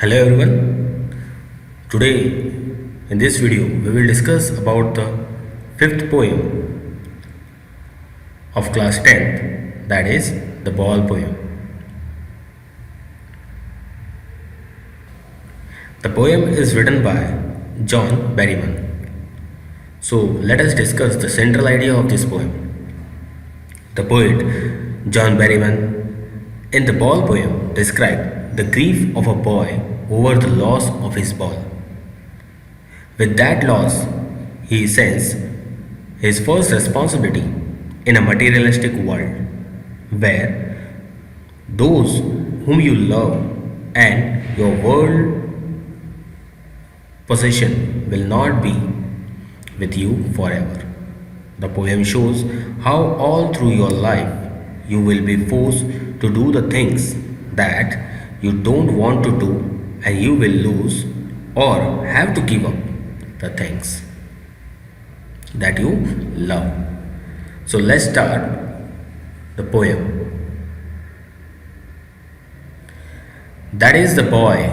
Hello everyone. Today in this video we will discuss about the fifth poem of class 10th, that is the ball poem. The poem is written by John Berryman. So let us discuss the central idea of this poem. The poet John Berryman in the ball poem described the grief of a boy over the loss of his ball. With that loss, he sensed his first responsibility in a materialistic world where those whom you love and your world possession will not be with you forever. The poem shows how all through your life you will be forced to do the things that you don't want to do, and you will lose or have to give up the things that you love. So let's start the poem. That is the boy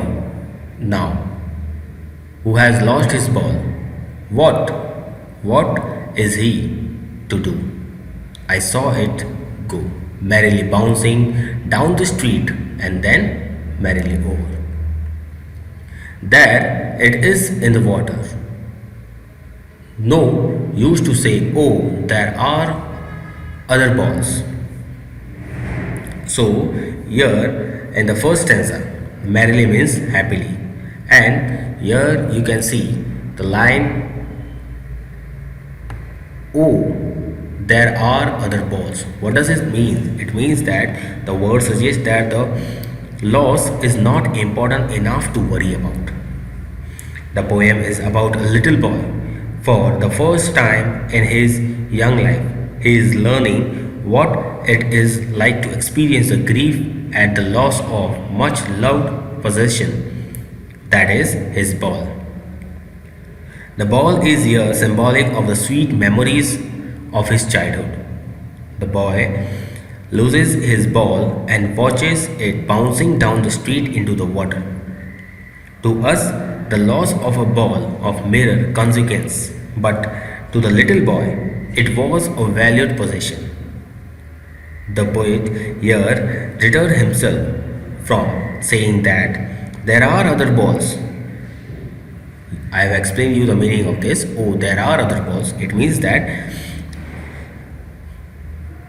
now who has lost his ball. What is he to do? I saw it go, merrily bouncing down the street and then merrily over. There it is in the water. No use to say, oh, there are other balls. So, here in the first stanza, merrily means happily, and here you can see the line, oh, there are other balls. What does it mean? It means that the word suggests that the loss is not important enough to worry about. The poem is about a little boy. For the first time in his young life, he is learning what it is like to experience the grief at the loss of much loved possession, that is, his ball. The ball is here symbolic of the sweet memories of his childhood. The boy loses his ball and watches it bouncing down the street into the water. To us, the loss of a ball of mere consequence, but to the little boy, it was a valued possession. The poet here deterred himself from saying that there are other balls. I have explained you the meaning of this. Oh, there are other balls. It means that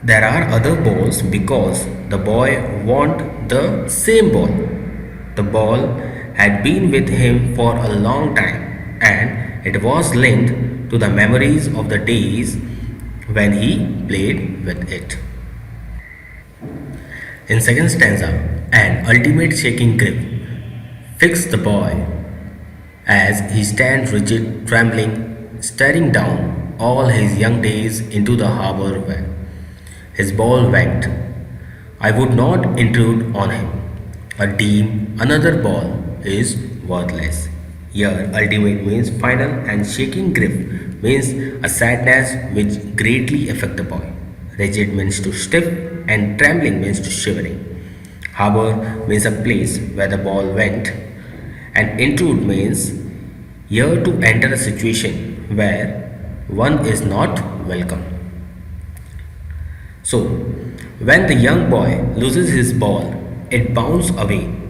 there are other balls because the boy want the same ball. The ball had been with him for a long time, and it was linked to the memories of the days when he played with it. In second stanza, an ultimate shaking grip fixed the boy as he stands rigid, trembling, staring down all his young days into the harbor where his ball went. I would not intrude on him, or deem another ball is worthless. Here, ultimate means final, and shaking grip means a sadness which greatly affect the boy. Rigid means to stiff, and trembling means to shivering. Harbor means a place where the ball went, and intrude means here to enter a situation where one is not welcome. So, when the young boy loses his ball, it bounces away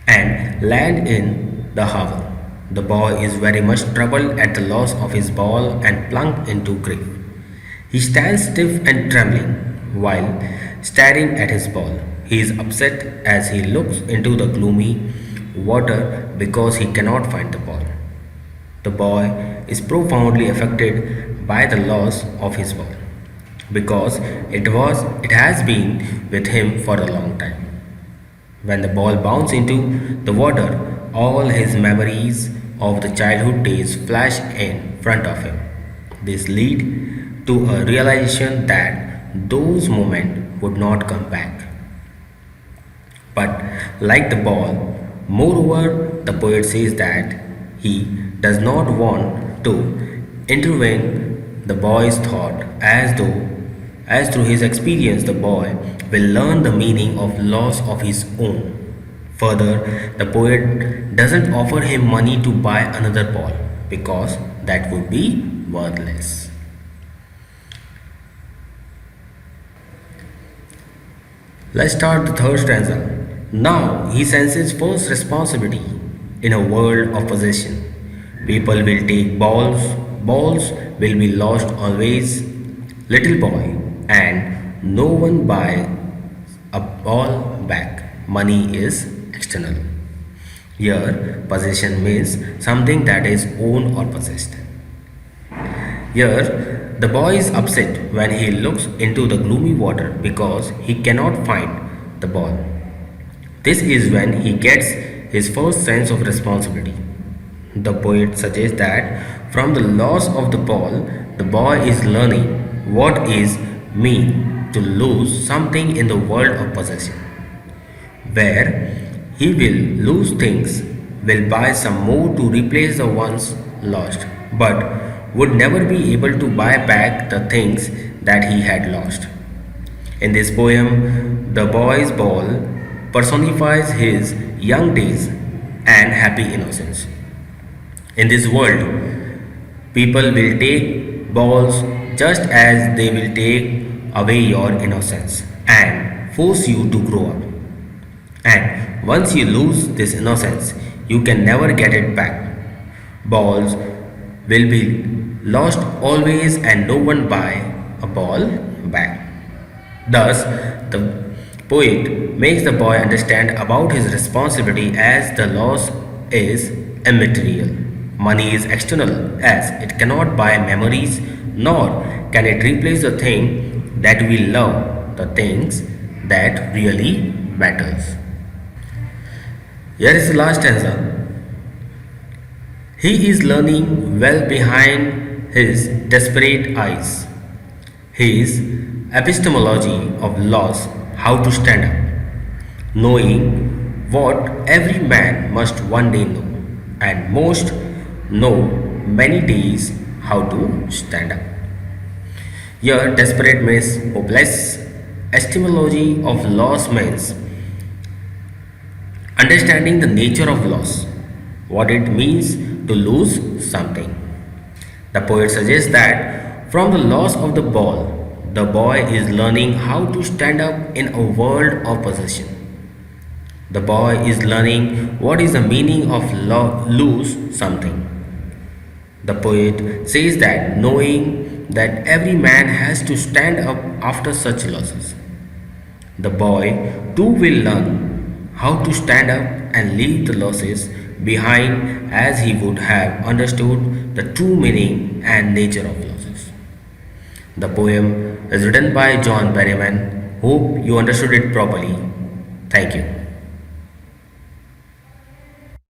and land in the harbor. The boy is very much troubled at the loss of his ball and plunged into grief. He stands stiff and trembling while staring at his ball. He is upset as he looks into the gloomy water because he cannot find the ball. The boy is profoundly affected by the loss of his ball because it has been with him for a long time. When the ball bounced into the water, all his memories of the childhood days flash in front of him. This lead to a realization that those moments would not come back. But like the ball, moreover, the poet says that he does not want to intervene the boy's thought as through his experience the boy will learn the meaning of loss of his own Further, the poet doesn't offer him money to buy another ball because that would be worthless. Let's start the third stanza. Now he senses first responsibility in a world of possession. People will take balls will be lost always, little boy, and no one buy a ball back. Money is external. Here, possession means something that is owned or possessed. Here, the boy is upset when he looks into the gloomy water because he cannot find the ball. This is when he gets his first sense of responsibility. The poet suggests that from the loss of the ball, the boy is learning what is mean to lose something in the world of possession, where he will lose things, will buy some more to replace the ones lost, but would never be able to buy back the things that he had lost. In this poem, the boy's ball personifies his young days and happy innocence. In this world, people will take balls just as they will take away your innocence and force you to grow up. And once you lose this innocence, you can never get it back. Balls will be lost always and no one buy a ball back. Thus, the poet makes the boy understand about his responsibility as the loss is immaterial. Money is external as it cannot buy memories nor can it replace the thing that we love, the things that really matters. Here is the last stanza. He is learning well behind his desperate eyes. His epistemology of loss, how to stand up, knowing what every man must one day know, and most know many days how to stand up. Here, desperate means hopeless. Epistemology of loss means understanding the nature of loss, what it means to lose something. The poet suggests that from the loss of the ball, the boy is learning how to stand up in a world of possession. The boy is learning what is the meaning of lose something. The poet says that knowing that every man has to stand up after such losses. The boy too will learn how to stand up and leave the losses behind as he would have understood the true meaning and nature of losses. The poem is written by John Berryman. Hope you understood it properly. Thank you.